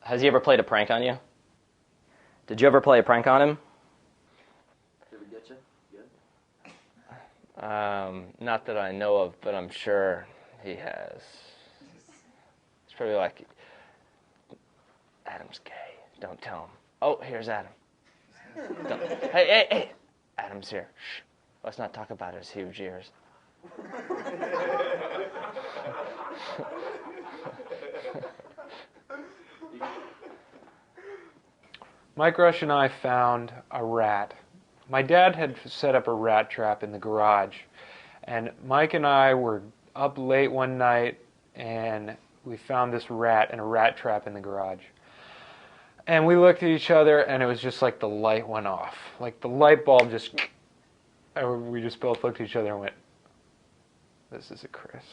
Has he ever played a prank on you? Did you ever play a prank on him? Did we get you? Good. Not that I know of, but I'm sure he has. It's probably like, Adam's gay. Don't tell him. Oh, here's Adam. Hey. Adam's here. Shh. Let's not talk about his huge ears. Mike Roesch and I found a rat. My dad had set up a rat trap in the garage, and Mike and I were up late one night, and we found this rat in a rat trap in the garage. And we looked at each other, and it was just like the light went off. Like the light bulb just... And we just both looked at each other and went, this is a Chris.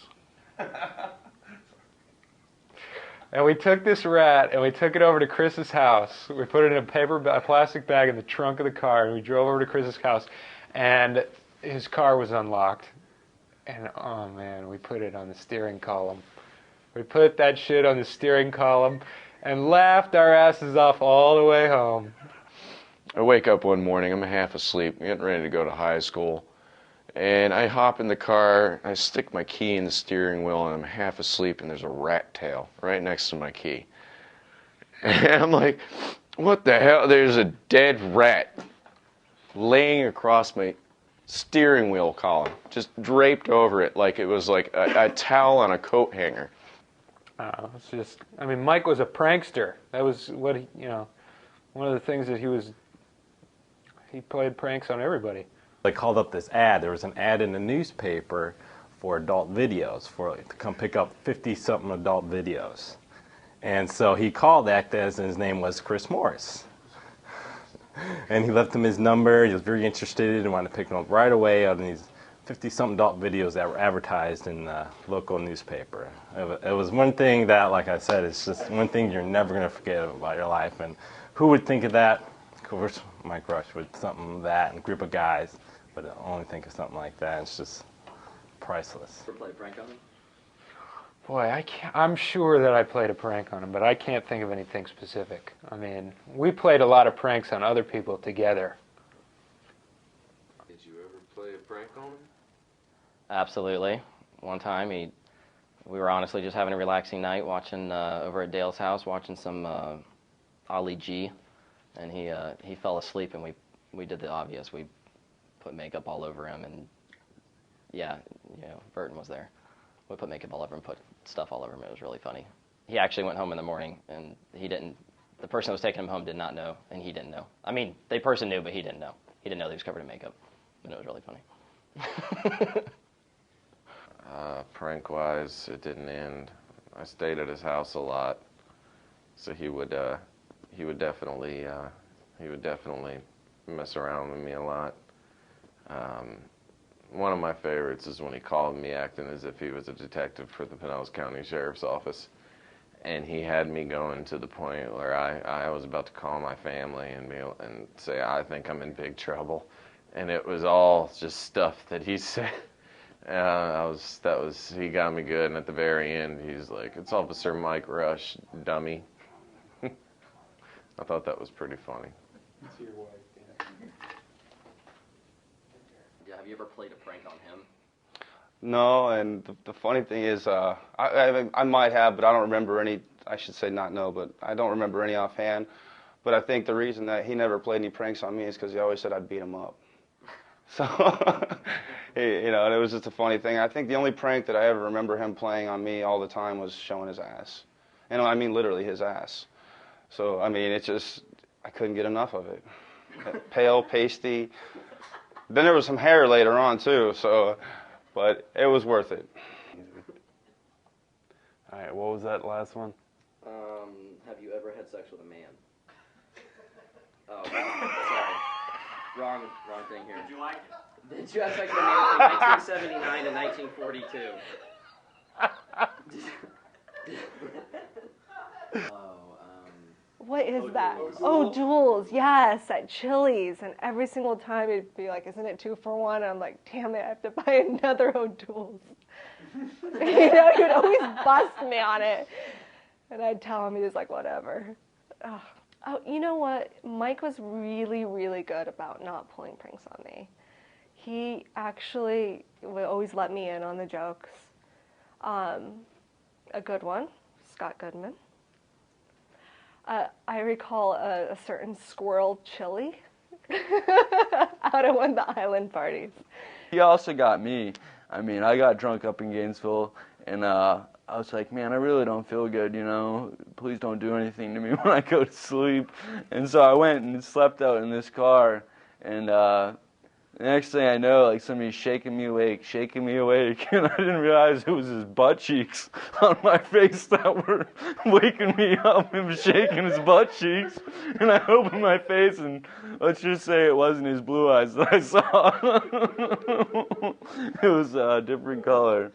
And we took this rat and we took it over to Chris's house. We put it in a plastic bag in the trunk of the car, and we drove over to Chris's house, and his car was unlocked. And oh man, we put it on the steering column. We put that shit on the steering column and laughed our asses off all the way home. I wake up one morning, I'm half asleep, getting ready to go to high school, and I hop in the car, I stick my key in the steering wheel, and I'm half asleep, and there's a rat tail right next to my key. And I'm like, what the hell? There's a dead rat laying across my steering wheel column, just draped over it like it was like a towel on a coat hanger. It's just, I mean, Mike was a prankster. That was what he, one of the things that he played pranks on everybody. They called up this ad. There was an ad in the newspaper for adult videos, to come pick up 50-something adult videos. And so he called Actez, and his name was Chris Morris. And he left him his number. He was very interested and wanted to pick him up right away on these 50-something adult videos that were advertised in the local newspaper. It was one thing that, like I said, it's just one thing you're never going to forget about your life. And who would think of that? Of course, Mike Roesch would something like that, and a group of guys, but I only think of something like that. It's just priceless. Ever play a prank on him? Boy, I'm sure that I played a prank on him, but I can't think of anything specific. I mean, we played a lot of pranks on other people together. Did you ever play a prank on him? Absolutely. One time, we were honestly just having a relaxing night, watching over at Dale's house, watching some Ali G, and he fell asleep, and we did the obvious. We put makeup all over him, and yeah, Burton was there. We put makeup all over him, put stuff all over him. It was really funny. He actually went home in the morning, and the person that was taking him home did not know, and he didn't know. I mean, the person knew, but he didn't know. He didn't know he was covered in makeup, and it was really funny. Prank-wise, it didn't end. I stayed at his house a lot, so he would definitely mess around with me a lot. One of my favorites is when he called me acting as if he was a detective for the Pinellas County Sheriff's Office, and he had me going to the point where I was about to call my family and say I think I'm in big trouble, and it was all just stuff that he said. He got me good, and at the very end, he's like, "It's Officer Mike Roesch, dummy." I thought that was pretty funny. Yeah, have you ever played a prank on him? No, and the funny thing is, I might have, but I don't remember any. I should say not no, but I don't remember any offhand. But I think the reason that he never played any pranks on me is because he always said I'd beat him up. So, and it was just a funny thing. I think the only prank that I ever remember him playing on me all the time was showing his ass. And I mean literally his ass. So, I mean, it's just, I couldn't get enough of it. Pale, pasty. Then there was some hair later on, too, so, but it was worth it. All right, what was that last one? Have you ever had sex with a man? Oh, sorry. Wrong thing here. Did you like it? Did you have sex with a man between 1979 and 1942? What is that? Oh, Jules, yes, at Chili's. And every single time it'd be like, isn't it 2 for 1? And I'm like, damn it, I have to buy another O'Doul's. You'd always bust me on it. And I'd tell him, he was like, whatever. Ugh. Oh, you know what? Mike was really, really good about not pulling pranks on me. He actually would always let me in on the jokes. A good one, Scott Goodman. I recall a certain squirrel chili out of one of the island parties. He also got me. I mean, I got drunk up in Gainesville, and I was like, man, I really don't feel good, you know. Please don't do anything to me when I go to sleep. And so I went and slept out in this car, and the next thing I know, like, somebody's shaking me awake, and I didn't realize it was his butt cheeks on my face that were waking me up. He was shaking his butt cheeks, and I opened my face, and let's just say it wasn't his blue eyes that I saw. It was a different color.